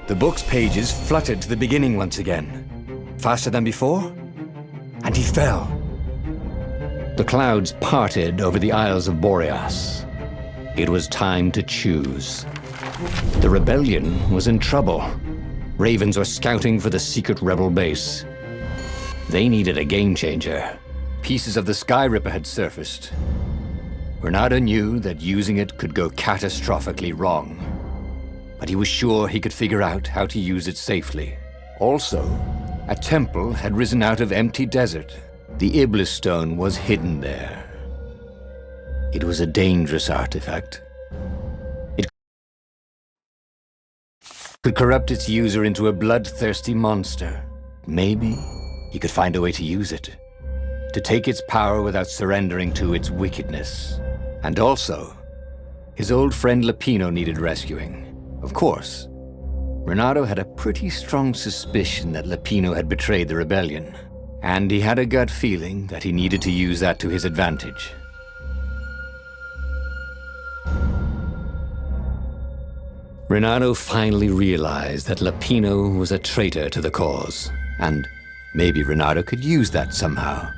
The book's pages fluttered to the beginning once again, faster than before, and he fell. The clouds parted over the Isles of Boreas. It was time to choose. The rebellion was in trouble. Ravens were scouting for the secret rebel base. They needed a game changer. Pieces of the Sky Ripper had surfaced. Renato knew that using it could go catastrophically wrong, but he was sure he could figure out how to use it safely. Also, a temple had risen out of empty desert. The Iblis stone was hidden there. It was a dangerous artifact. It could corrupt its user into a bloodthirsty monster. Maybe he could find a way to use it, to take its power without surrendering to its wickedness. And also, his old friend Lapino needed rescuing. Of course, Renato had a pretty strong suspicion that Lapino had betrayed the rebellion, and he had a gut feeling that he needed to use that to his advantage. Renato finally realized that Lapino was a traitor to the cause, and maybe Renato could use that somehow.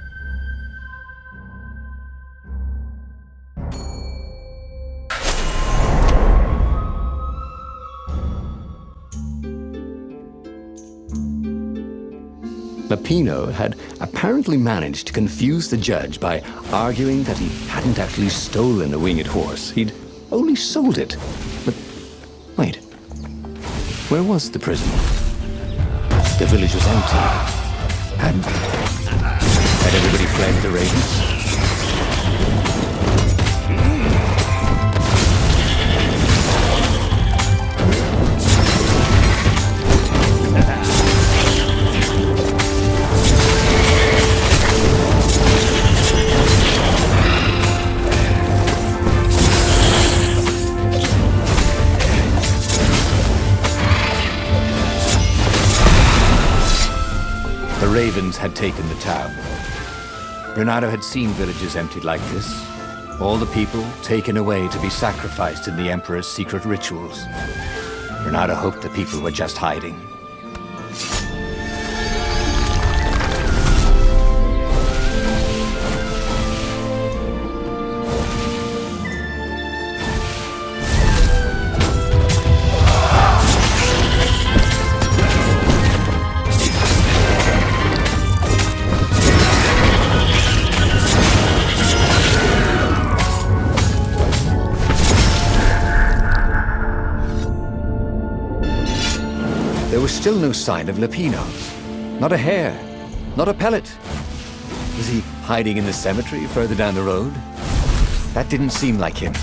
Lapino had apparently managed to confuse the judge by arguing that he hadn't actually stolen a winged horse. He'd only sold it. But wait, where was the prison? The village was empty. Had everybody fled the Ravens? The Ravens had taken the town. Renato had seen villages emptied like this. All the people taken away to be sacrificed in the Emperor's secret rituals. Renato hoped the people were just hiding. There was still no sign of Lapino. Not a hair, not a pellet. Was he hiding in the cemetery further down the road? That didn't seem like him.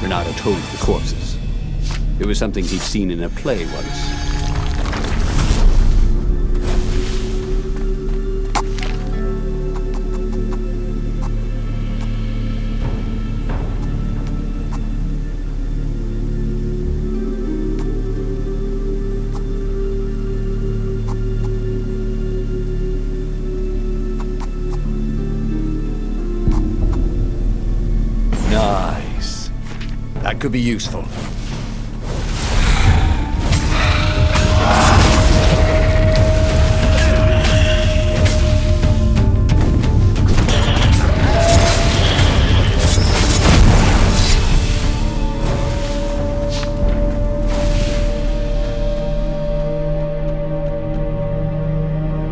Renato told the corpses. It was something he'd seen in a play once. Nice. That could be useful.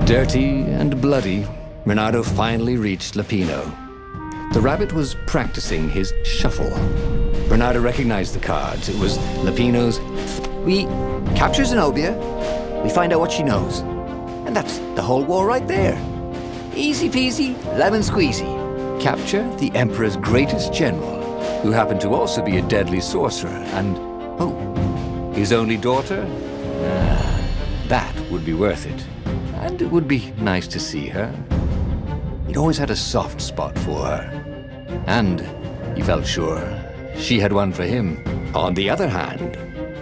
Dirty and bloody, Renato finally reached Lapino. The rabbit was practicing his shuffle. Renato recognized the cards. It was Lapino's. We capture Zenobia, we find out what she knows. And that's the whole war right there. Easy peasy, lemon squeezy. Capture the Emperor's greatest general, who happened to also be a deadly sorcerer, and, oh, his only daughter? That would be worth it. And it would be nice to see her. He'd always had a soft spot for her. And he felt sure she had one for him. On the other hand,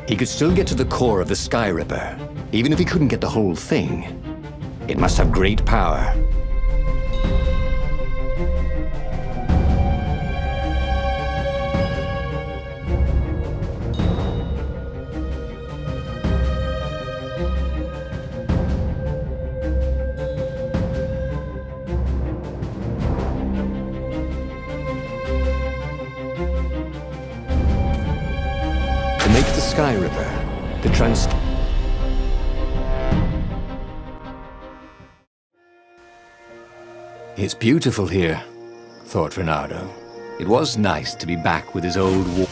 he could still get to the core of the Sky Ripper, even if he couldn't get the whole thing. It must have great power. To make the Sky Ripper, the It's beautiful here, thought Renato. It was nice to be back with his old war.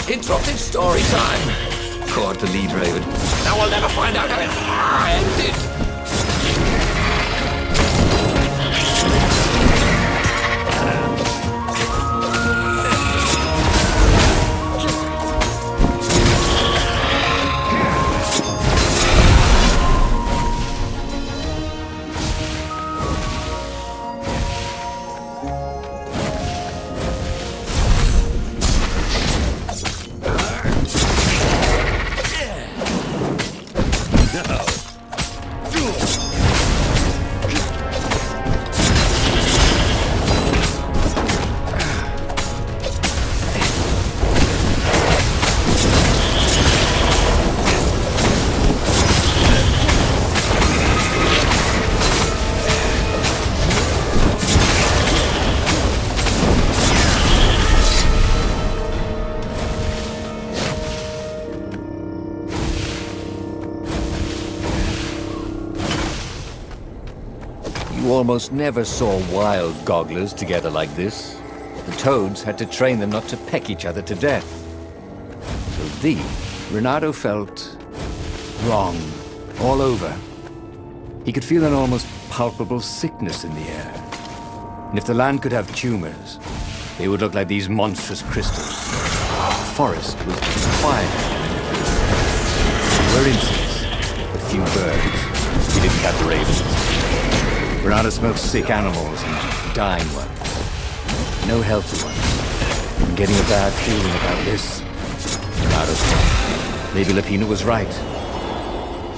Interrupted story time! Caught the lead raven. Now we'll never find out how it ended! You almost never saw wild gogglers together like this. The toads had to train them not to peck each other to death. So Renato felt wrong all over. He could feel an almost palpable sickness in the air. And if the land could have tumors, they would look like these monstrous crystals. The forest was quiet. There were insects, a few birds. He didn't have the ravens. Renato smelled sick animals and dying ones. No healthy ones. I'm getting a bad feeling about this. Renato thought. Maybe Lapina was right.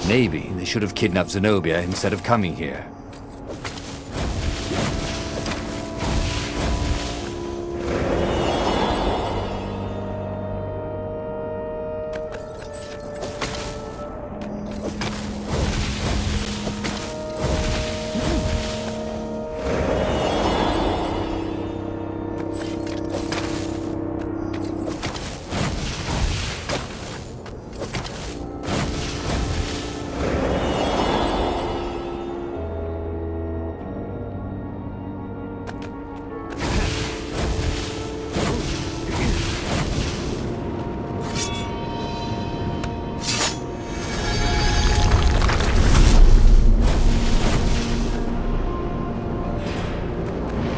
Maybe they should have kidnapped Zenobia instead of coming here.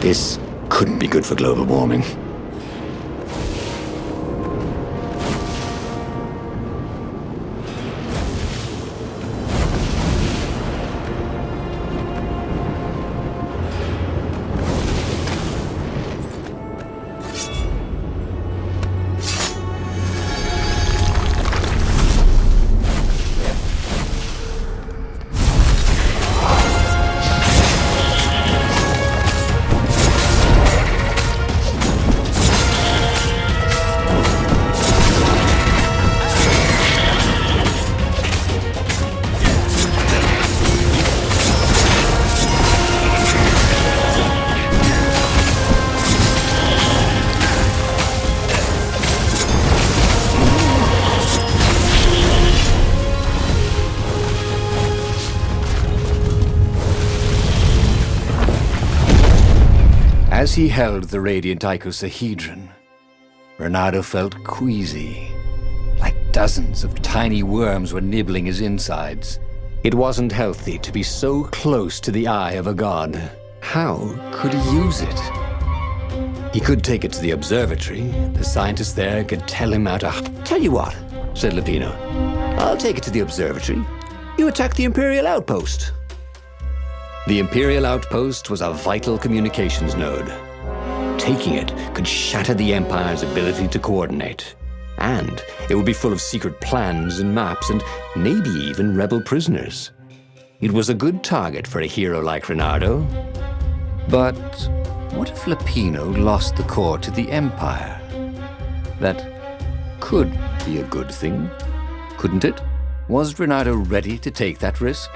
This couldn't be good for global warming. As he held the radiant icosahedron, Renato felt queasy, like dozens of tiny worms were nibbling his insides. It wasn't healthy to be so close to the eye of a god. How could he use it? He could take it to the observatory. The scientists there could tell him how to... Tell you what, said Lupino. I'll take it to the observatory. You attack the Imperial outpost. The Imperial outpost was a vital communications node. Taking it could shatter the Empire's ability to coordinate. And it would be full of secret plans and maps and maybe even rebel prisoners. It was a good target for a hero like Renato. But what if Lupino lost the core to the Empire? That could be a good thing, couldn't it? Was Renato ready to take that risk?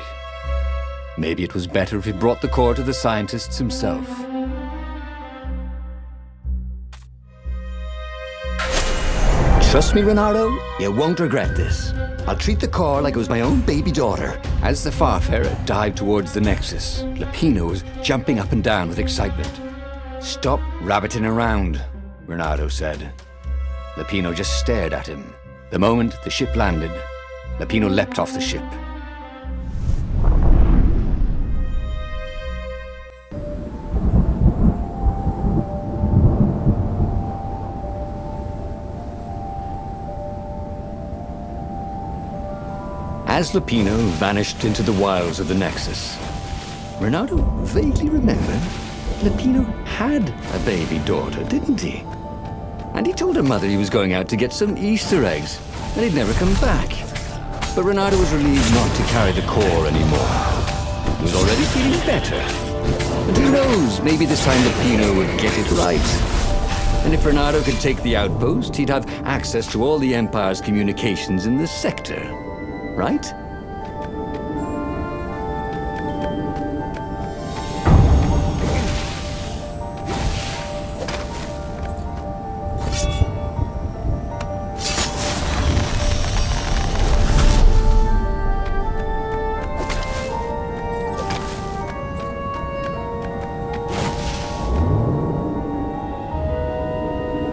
Maybe it was better if he brought the core to the scientists himself. Trust me, Renato, you won't regret this. I'll treat the core like it was my own baby daughter. As the Farfarer dived towards the Nexus, Lupino was jumping up and down with excitement. Stop rabbiting around, Renato said. Lupino just stared at him. The moment the ship landed, Lupino leapt off the ship. As Lupino vanished into the wilds of the Nexus, Renato vaguely remembered Lupino had a baby daughter, didn't he? And he told her mother he was going out to get some Easter eggs, and he'd never come back. But Renato was relieved not to carry the core anymore. He was already feeling better. And who knows, maybe this time Lupino would get it right. And if Renato could take the outpost, he'd have access to all the Empire's communications in the sector. Right?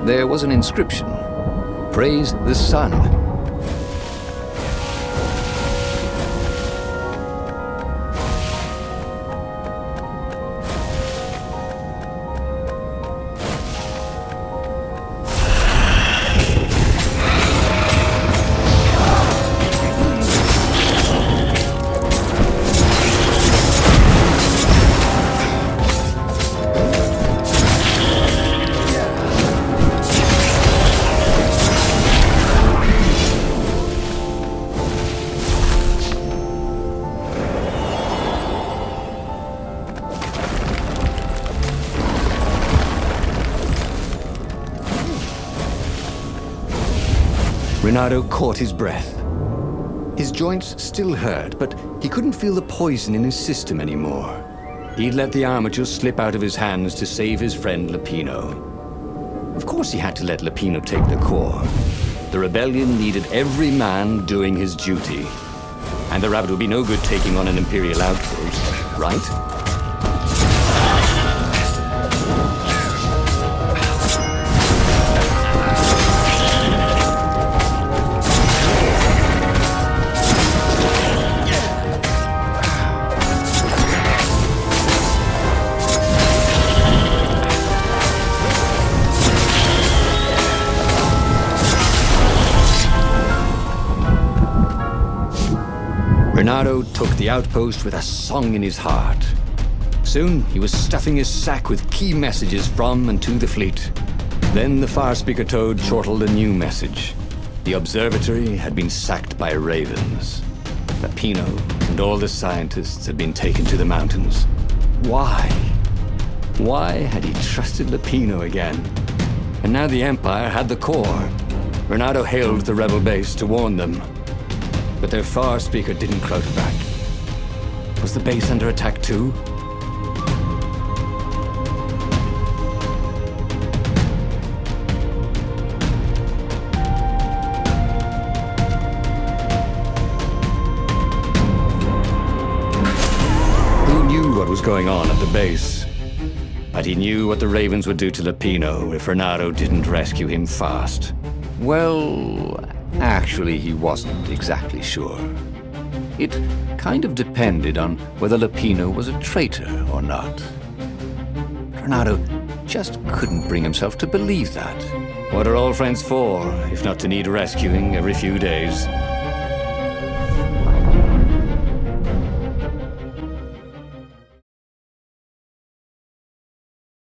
There was an inscription. Praise the sun. Renato caught his breath. His joints still hurt, but he couldn't feel the poison in his system anymore. He'd let the armature slip out of his hands to save his friend Lupino. Of course he had to let Lupino take the core. The rebellion needed every man doing his duty. And the rabbit would be no good taking on an Imperial outpost, right? Renato took the outpost with a song in his heart. Soon, he was stuffing his sack with key messages from and to the fleet. Then the far-speaker toad chortled a new message. The observatory had been sacked by ravens. Lupino and all the scientists had been taken to the mountains. Why? Why had he trusted Lupino again? And now the Empire had the core. Renato hailed the rebel base to warn them. But their far-speaker didn't crowd back. Was the base under attack too? Who knew what was going on at the base? But he knew what the Ravens would do to Lupino if Renato didn't rescue him fast. Well, actually, he wasn't exactly sure. It kind of depended on whether Lupino was a traitor or not. Renato just couldn't bring himself to believe that. What are old friends for, if not to need rescuing every few days?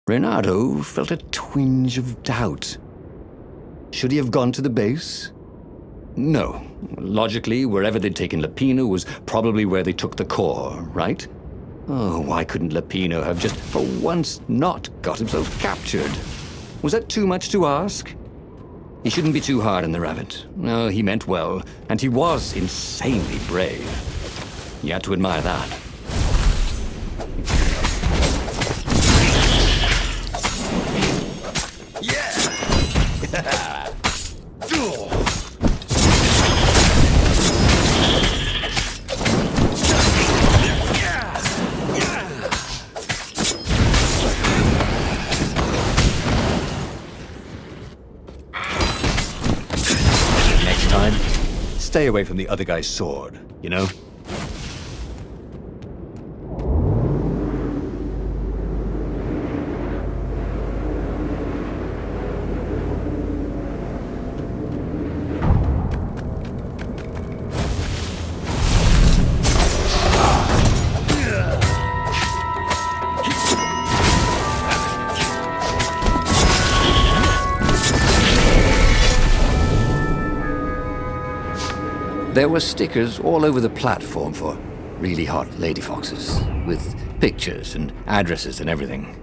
Renato felt a twinge of doubt. Should he have gone to the base? No. Logically, wherever they'd taken Lupino was probably where they took the core, right? Oh, why couldn't Lupino have just, for once, not got himself captured? Was that too much to ask? He shouldn't be too hard on the rabbit. No, he meant well, and he was insanely brave. You had to admire that. Stay away from the other guy's sword, you know? There were stickers all over the platform for really hot lady foxes, with pictures and addresses and everything.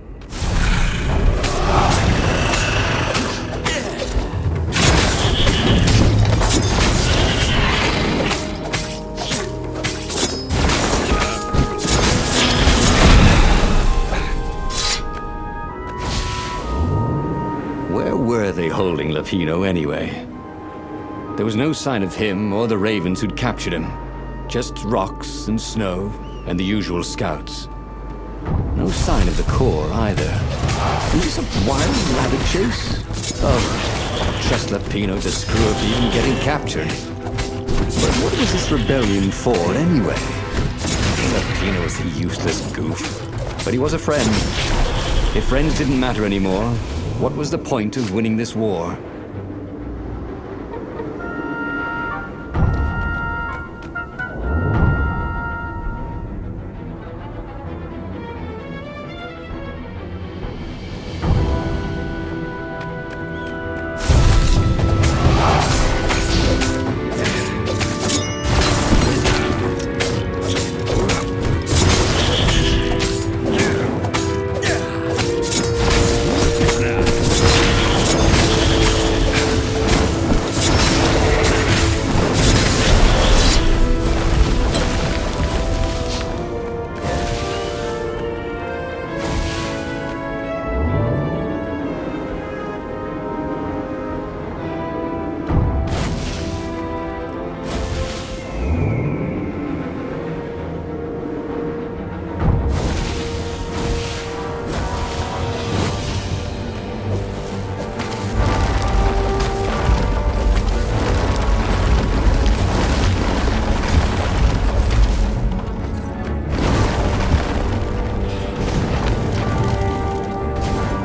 Where were they holding Lupino anyway? There was no sign of him or the Ravens who'd captured him. Just rocks and snow and the usual scouts. No sign of the core either. Was this a wild rabbit chase? Oh, trust Lupino to screw up even getting captured. But what was this rebellion for anyway? Lupino was a useless goof. But he was a friend. If friends didn't matter anymore, what was the point of winning this war?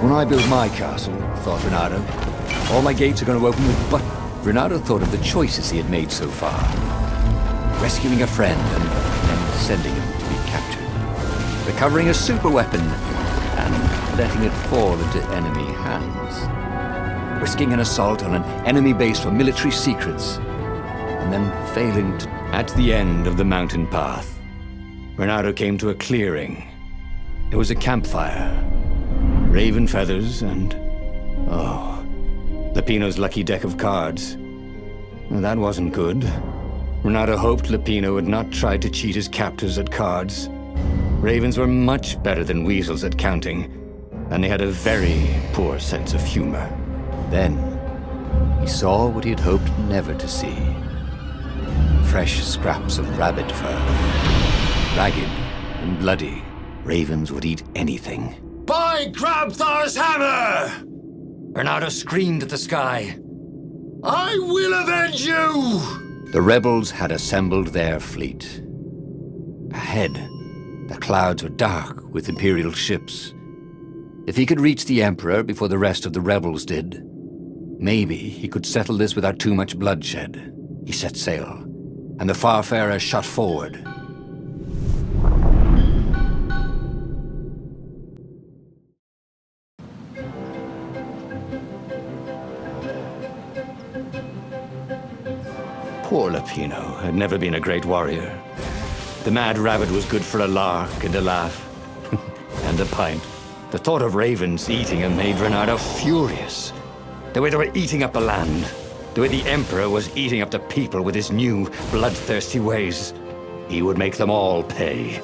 When I build my castle, thought Renato, all my gates are going to open with but. Renato thought of the choices he had made so far. Rescuing a friend and then sending him to be captured. Recovering a super weapon and letting it fall into enemy hands. Risking an assault on an enemy base for military secrets. And then failing to... At the end of the mountain path, Renato came to a clearing. It was a campfire. Raven feathers and... oh, Lupino's lucky deck of cards. Well, that wasn't good. Renato hoped Lupino had not tried to cheat his captors at cards. Ravens were much better than weasels at counting, and they had a very poor sense of humor. Then, he saw what he had hoped never to see. Fresh scraps of rabbit fur. Ragged and bloody, ravens would eat anything. By My Grabthar's hammer! Bernardo screamed at the sky. I will avenge you! The rebels had assembled their fleet. Ahead, the clouds were dark with Imperial ships. If he could reach the Emperor before the rest of the rebels did, maybe he could settle this without too much bloodshed. He set sail, and the Farfarer shot forward. Poor Lapino had never been a great warrior. The mad rabbit was good for a lark and a laugh, and a pint. The thought of ravens eating him made Reynardo furious. The way they were eating up the land, the way the Emperor was eating up the people with his new, bloodthirsty ways. He would make them all pay.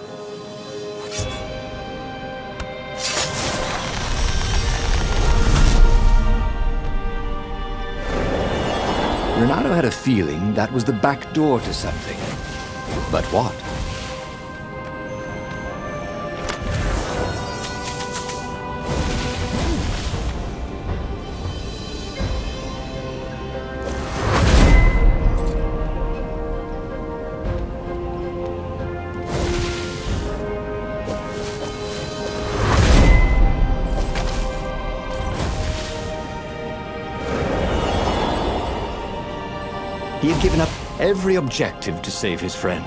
Reynardo had a feeling that was the back door to something. But what? He had given up every objective to save his friend.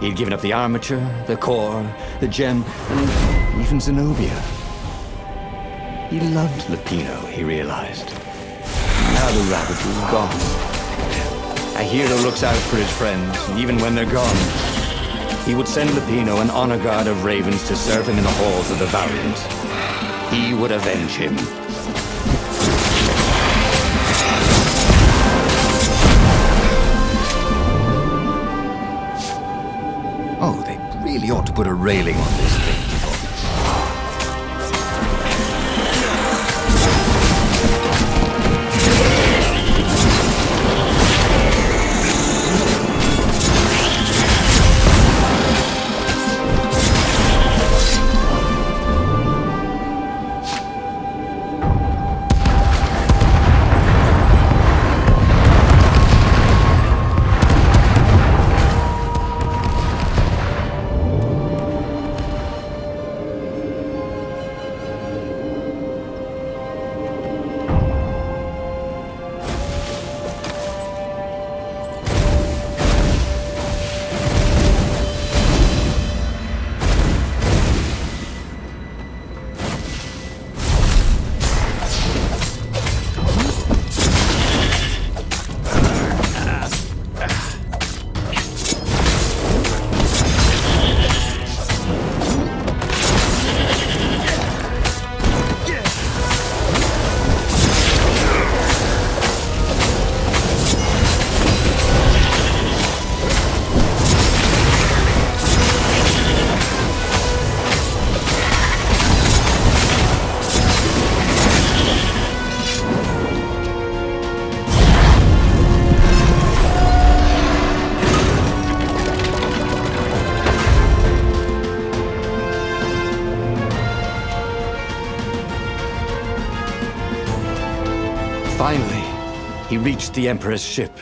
He had given up the armature, the core, the gem, and even Zenobia. He loved Lapino, he realized. Now the rabbit was gone. A hero looks out for his friends, even when they're gone. He would send Lapino an honor guard of ravens to serve him in the halls of the valiant. He would avenge him. Oh, they really ought to put a railing on this thing. Finally, he reached the Emperor's ship.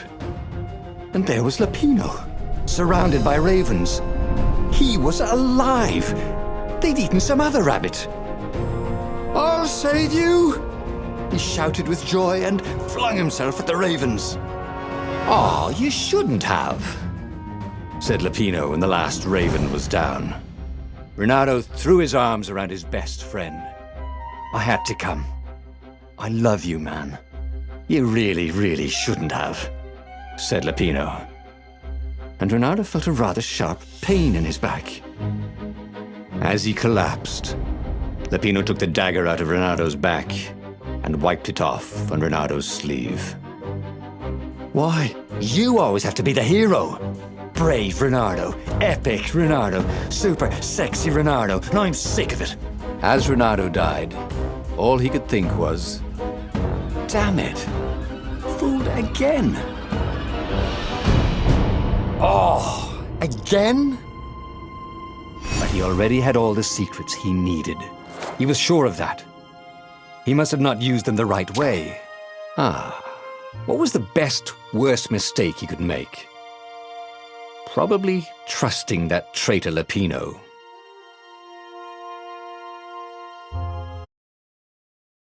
And there was Lapino, surrounded by ravens. He was alive! They'd eaten some other rabbit. "I'll save you!" he shouted with joy and flung himself at the ravens. "Oh, you shouldn't have," said Lapino when the last raven was down. Reynardo threw his arms around his best friend. "I had to come. I love you, man. You really, really shouldn't have," said Lapino. And Reynardo felt a rather sharp pain in his back. As he collapsed, Lapino took the dagger out of Reynardo's back and wiped it off on Reynardo's sleeve. "Why, you always have to be the hero. Brave Reynardo, epic Reynardo, super sexy Reynardo. Now I'm sick of it." As Reynardo died, all he could think was, damn it, fooled again. Oh, again? But He already had all the secrets he needed. He was sure of that. He must have not used them the right way. What was the best, worst mistake he could make? Probably trusting that traitor Lapino.